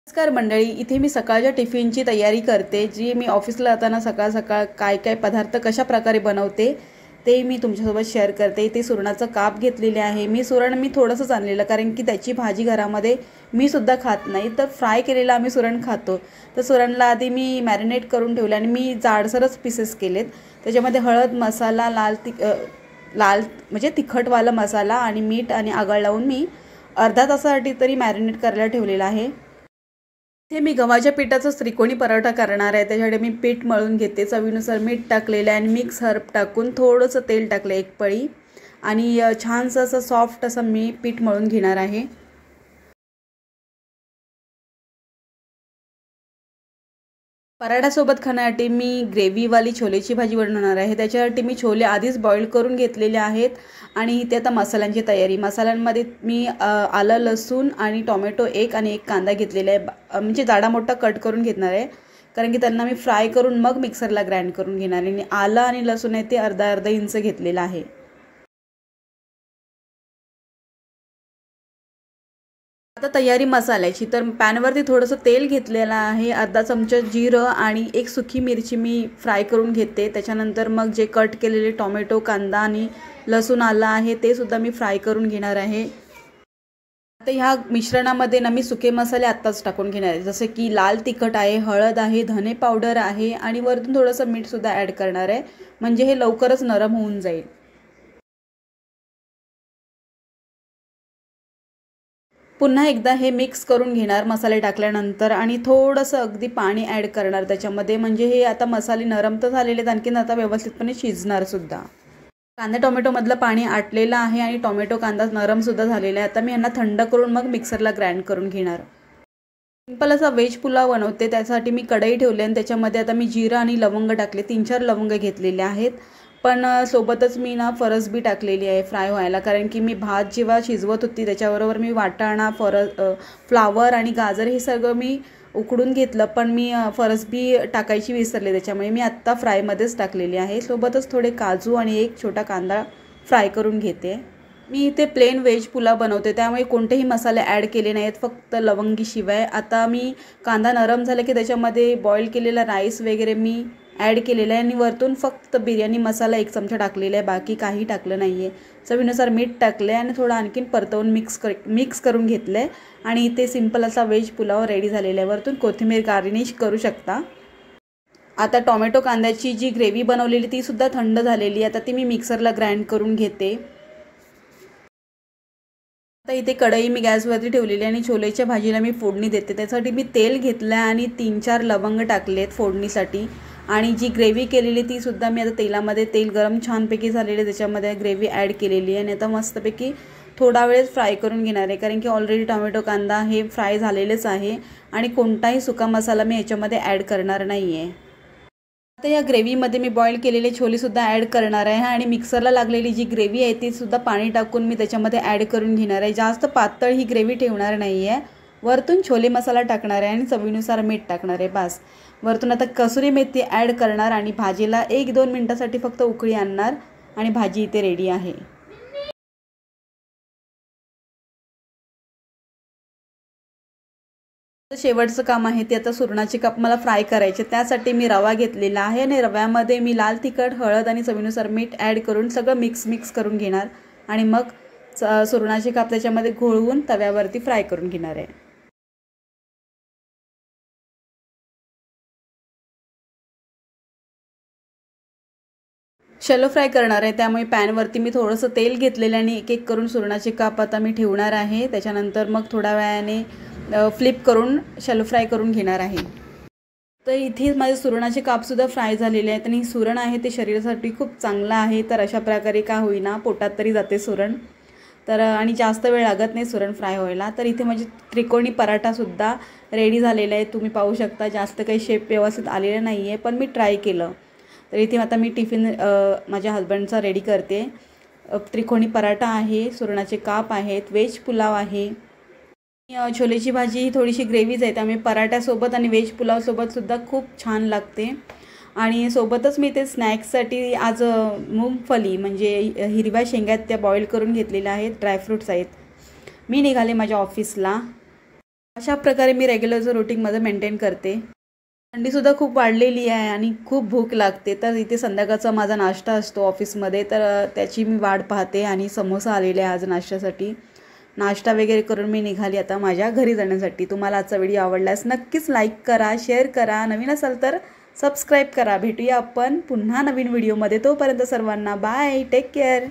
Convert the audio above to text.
नमस्कार मंडळी, इथे मी सकाळच्या टिफिनची तयारी करते। जी मी ऑफिसला जाताना सकाळ सकाळ काय काय पदार्थ कशा प्रकारे बनवते ते मी तुमच्यासोबत शेअर करते। इथे सुरणाचं काप घेतलेले आहे। सुरण थोडंसंच आणलेलं, कारण की त्याची भाजी घरामध्ये मी सुद्धा खात नाही, तर फ्राय केलेलं आम्ही सुरण खातो। तर सुरणला आधी मी मॅरिनेट करून ठेवलं आणि मी जाडसरच पीसेस केलेत। त्याच्यामध्ये हळद मसाला, लाल म्हणजे तिखटवाला मसाला आणि मीठ आणि आगळ लावून मी अर्धा तासासाठी तरी मॅरिनेट करायला ठेवलेलं आहे। इथे मी गव्हाच्या पिठाचा त्रिकोणी पराठा करणार आहे। त्याच्यासाठी मी पीठ मळून घेते। चवीनुसार मीठ टाकलेलं आहे आणि मिक्स हर्ब टाकून थोडंसं तेल टाकलं एक पळी आणि छानसं असं सॉफ्ट असं मी पीठ मळून घेणार आहे। पराठ्यासोबत खाण्यासाठी मी ग्रेव्हीवाली छोलेची भाजी बनवणार आहे। त्याच्यासाठी मी छोले आधीच बॉईल करून घेतलेले आहेत आणि इथे आता मसाल्यांची तयारी। मसाल्यांमध्ये मी आलं, लसूण आणि टोमॅटो आणि एक कांदा घेतलेला आहे। म्हणजे जाडा मोठा कट करून घेणार आहे, कारण की त्यांना मी फ्राय करून मग मिक्सरला ग्राइंड करून घेणार आहे। आणि आलं आणि लसूण आहे ते अर्धा अर्धा इंच घेतलेलं आहे। आता तयारी मसाल्याची, तर पॅनवरती थोडंसं तेल घेतलेलं आहे। अर्धा चमचा जिरं आणि एक सुकी मिरची मी फ्राय करून घेते। त्याच्यानंतर मग जे कट केलेले टोमॅटो, कांदा आणि लसूण आलं आहे ते सुद्धा मी फ्राय करून घेणार आहे। आता ह्या मिश्रणामध्ये ना मी सुके मसाले आत्ताच टाकून घेणार आहे, जसे की लाल तिखट आहे, हळद आहे, धने पावडर आहे आणि वरून थोडंसं मीठ सुद्धा ॲड करणार आहे, म्हणजे हे लवकरच नरम होऊन जाईल। पुन्हा एकदा हे मिक्स करून घेणार मसाले टाकल्यानंतर आणि थोडंसं अगदी पाणी ॲड करणार त्याच्यामध्ये, म्हणजे हे आता मसाले नरम तर झालेले आहेत, आणखीन आता व्यवस्थितपणे शिजणार सुद्धा। कांदा टोमॅटोमधलं पाणी आटलेलं आहे आणि टोमॅटो कांदा नरमसुद्धा झालेला आहे। आता मी यांना थंड करून मग मिक्सरला ग्राइंड करून घेणार। सिंपल असा व्हेज पुलाव बनवते, त्यासाठी मी कढई ठेवली आणि त्याच्यामध्ये आता मी जिरं आणि लवंग टाकले, 3-4 लवंग घेतलेले आहेत। पण सोबतच मी ना फरसबी टाकलेली आहे फ्राय व्हायला, कारण की मी भात जेव्हा शिजवत होती त्याच्याबरोबर मी वाटाणा, फ्लावर आणि गाजर हे सगळं मी उकडून घेतलं, पण मी फरसबी टाकायची विसरले, त्याच्यामुळे मी आत्ता फ्रायमध्येच टाकलेली आहे। सोबतच थोडे काजू आणि एक छोटा कांदा फ्राय करून घेते। मी इथे प्लेन व्हेज पुलाव बनवते, त्यामुळे कोणतेही मसाले ॲड केले नाहीत, फक्त लवंगी शिवाय। आता मी कांदा नरम झाला की त्याच्यामध्ये बॉईल केलेला राईस वगैरे मी ॲड केलेला आहे आणि वरतून फक्त बिर्याणी मसाला 1 चमचा टाकलेला आहे, बाकी काही टाकलं नाही आहे। चवीनुसार मीठ टाकलं आहे आणि थोडं आणखीन परतवून मिक्स करून घेतलं आहे आणि इथे सिंपल असा व्हेज पुलाव रेडी झालेला आहे। वरतून कोथिंबीर गार्निश करू शकता। आता टोमॅटो कांद्याची जी ग्रेव्ही बनवलेली ती सुद्धा थंड झालेली आहे, आता ती मी मिक्सरला ग्राइंड करून घेते। आता इथे कढई मी गॅसवरती ठेवलेली आणि छोलेच्या भाजीला मी फोडणी देते। त्यासाठी मी तेल घेतलं आणि 3-4 लवंग टाकलेत फोडणीसाठी आणि जी ग्रेव्ही केलेली ती सुद्धा मी आता तेलामध्ये, तेल गरम छानपैकी झालेले त्याच्यामध्ये ग्रेव्ही ॲड केलेली आहे आणि आता मस्तपैकी थोडा वेळ फ्राय करून घेणार आहे, कारण की ऑलरेडी टोमॅटो कांदा हे फ्राय झालेलेच आहे आणि कोणताही सुका मसाला मी याच्यामध्ये ॲड करणार नाही आहे। आता या ग्रेव्हीमध्ये मी बॉईल केलेले छोलेसुद्धा ॲड करणार आहे आणि मिक्सरला लागलेली जी ग्रेव्ही आहे ती सुद्धा पाणी टाकून मी त्याच्यामध्ये ॲड करून घेणार आहे। जास्त पातळ ही ग्रेव्ही ठेवणार नाही आहे। वरतून छोले मसाला टाकणार आहे आणि चवीनुसार मीठ टाकणार आहे, बस। वरतून आता कसुरी मेथी ॲड करणार आणि भाजीला 1-2 मिनटासाठी फक्त उकळी आणणार आणि भाजी इथे रेडी आहे। शेवटचं काम आहे ते आता सुरणाचे काप मला फ्राय करायचे, त्यासाठी मी रवा घेतलेला आहे आणि रव्यामध्ये मी लाल तिखट, हळद आणि चवीनुसार मीठ ॲड करून सगळं मिक्स करून घेणार आणि मग सुरणाचे काप त्याच्यामध्ये घोळवून तव्यावरती फ्राय करून घेणार आहे। शॅलो फ्राय करणार आहे, त्यामुळे पॅनवरती मी थोडंसं तेल घेतलेलं आणि एक करून सुरणाचे काप आता मी ठेवणार आहे। त्याच्यानंतर मग थोड्या वेळाने फ्लिप करून शॅलो फ्राय करून घेणार आहे। तर इथे माझे सुरणाचे कापसुद्धा फ्राय झालेले आहेत आणि सुरण आहे ते शरीरासाठी खूप चांगलं आहे, तर अशा प्रकारे का होईना पोटात तरी जाते सुरण, तर आणि जास्त वेळ लागत नाही सुरण फ्राय व्हायला। तर इथे माझे त्रिकोणी पराठासुद्धा रेडी झालेला आहे, तुम्ही पाहू शकता। जास्त काही शेप व्यवस्थित आलेला नाही आहे, पण मी ट्राय केलं। तर इथे आता मी टिफिन माझ्या हस्बंडचा रेडी करते। त्रिकोणी पराठा आहे, सुरणाचे काप आहेत, व्हेज पुलाव आहे, छोलेची भाजी ही थोडीशी ग्रेव्हीच आहे, त्यामुळे पराठ्यासोबत आणि व्हेज पुलावसोबतसुद्धा खूप छान लागते। आणि सोबतच मी ते स्नॅक्ससाठी आज मूंगफली म्हणजे हिरव्या शेंगा त्या बॉईल करून घेतलेल्या आहेत, ड्रायफ्रूट्स आहेत। मी निघाले माझ्या ऑफिसला। अशा प्रकारे मी रेग्युलरचं रुटीन माझं मेंटेन करते. थंडीसुद्धा खूप वाढलेली आहे आणि खूप भूक लागते. तर इथे संध्याकाळचा माझा नाश्ता असतो ऑफिसमध्ये, तर त्याची मी वाट पाहते आणि समोसा आलेले आहे आज नाश्त्यासाठी. नाश्ता वगैरे करून मी निघाली आता माझ्या घरी जाण्यासाठी. तुम्हाला आजचा व्हिडिओ आवडल्यास नक्कीच लाईक करा, शेअर करा, नवीन असाल तर सबस्क्राईब करा. भेटूया आपण पुन्हा नवीन व्हिडिओमध्ये. तोपर्यंत सर्वांना बाय, टेक केअर.